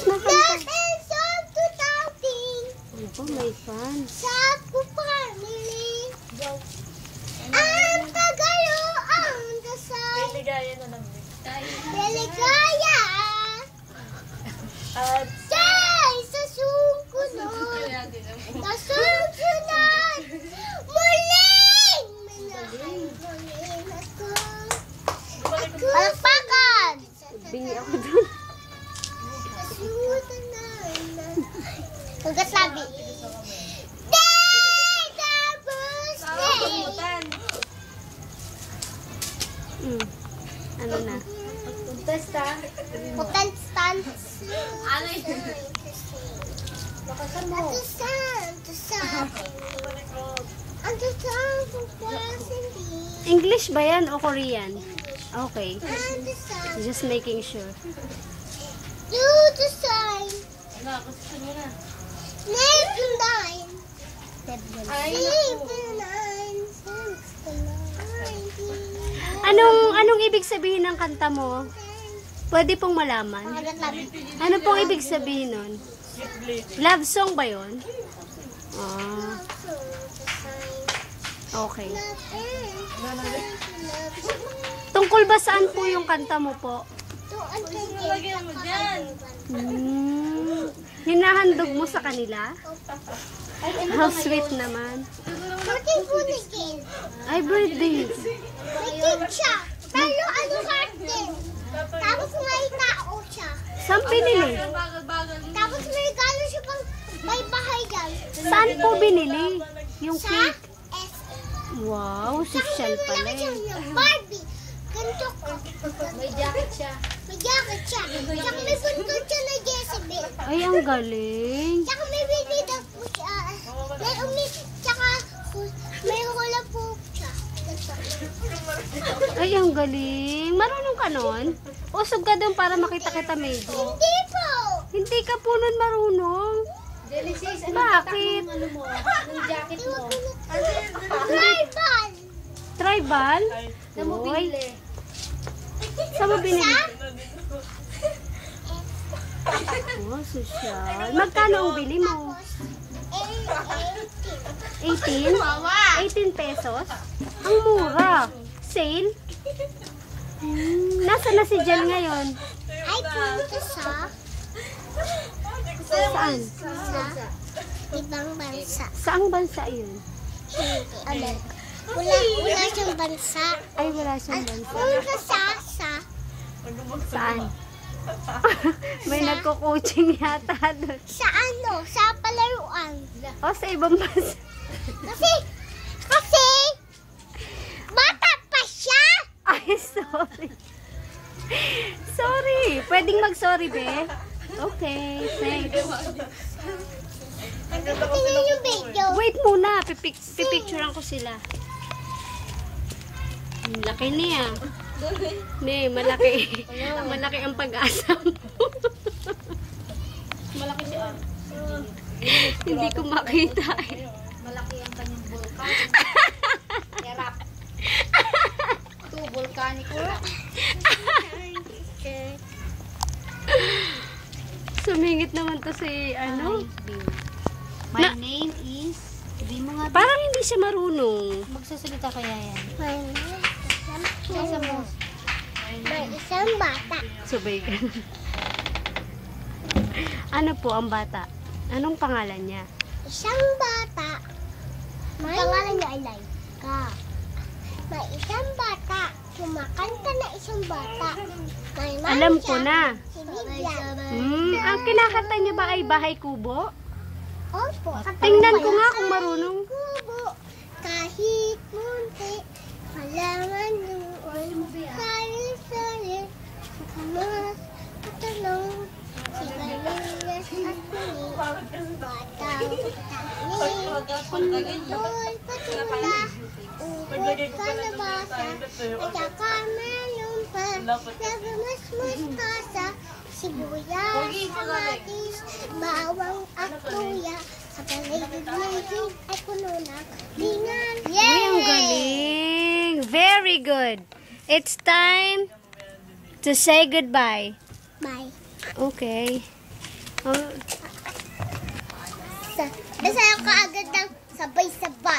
Bilis mo kanta. Oh, may fan. Sapo family. Ang tagaluan dasal. Deligaya na lang. Deligaya. At Day sa susunod. Sa susunod. Muling minahay ako. Palakpakan. Bingi ako dun. Sa susunod. Hugas labi. Day tapos day. Ano na? testa. Hotel stance. Ano yun? Bakasan mo. English ba yan o Korean? Okay. Just making sure. Do the sign. Ano, kasi mo na. Name nine. Ay, Anong ibig sabihin ng kanta mo? Pwede pong malaman. Ano pong ibig sabihin nun? Love song ba yun? Ah, okay. Tungkol ba saan po yung kanta mo po? lagyan mo dyan. Hinahandog mo sa kanila? How sweet naman. Ay, birthday. May cake siya. Pero ano garden? Tapos may tao siya. Saan pinili? Bagal-bagal. Tapos may regalo siya pang may bahay dyan. Saan po binili? Yung Sa cake? SM. Wow, social pala May eh. Barbie. Ganito ko. May jacket siya. May jacket siya. Tsaka may buntot siya na Jezebel. Ay, ang galing. Tsaka may binida po siya. May tsaka may hula po siya. Ganito. Ay, ang galing. Marunong ka nun? Usog ka dun para makita kita, Maybe. Hindi po. Hindi ka po nun marunong. Delicis, ano Bakit? ano mo? Yung jacket mo. Tribal. Tribal? Saan mo Uy, binili? saan mo binili? Oh, social. Magkano ang bili mo? 18? 18 pesos? Ang mura. Sale? Nasaan na si Jel ngayon? Ay, punta sa Saan? ibang bansa. Saang bansa yun? Hindi. Wala siyang bansa. Ay, wala siyang bansa. Punta sa Saan? May nagko-coaching yata doon. sa ano? Sa palaruan. O, sa ibang bansa. Kasi, bata pa siya. Ay, sorry. Sorry. Pwedeng mag-sorry, be? Okay, thanks. Tingnan yung video. Wait muna. Pipicturean ko sila. Ang laki niya. Ne, malaki. Malaki ang pag-asa mo. Malaki siya. Hindi ko makita eh. Malaki ang kanyang vulkan. Erap. Ito, volcanic rock. Sumingit naman to si ano. My name is... Sabi mo nga. Parang hindi siya marunong. Magsasalita kaya yan. Nasa mo. May isang bata. Sabay ka. Ano po ang bata? Anong pangalan niya? Isang bata. Pangalan niya ay Laika. May isang bata. Kumakanta na isang bata. May Alam mansa, ko na. Si Vivian. Ang kinakanta niya ba ay Bahay Kubo? Opo. Tingnan ko nga kung marunong. Kubo. Kahit munti. Malaman doon. Sali-sali. Kamas. Katanong. Si Galilas at Muni. Batang tani. Doon patula. Ubod ka na basa. Kaya ka malumpa. Lagamas mustasa. Sibuyas, kamatis, bawang at luya. Sa paligid-ligid ay puno ng dingan. Uy, ang galing! Very good. It's time to say goodbye. Bye. Okay. Oh, Nasayaw ka agad ng sabay-sabay.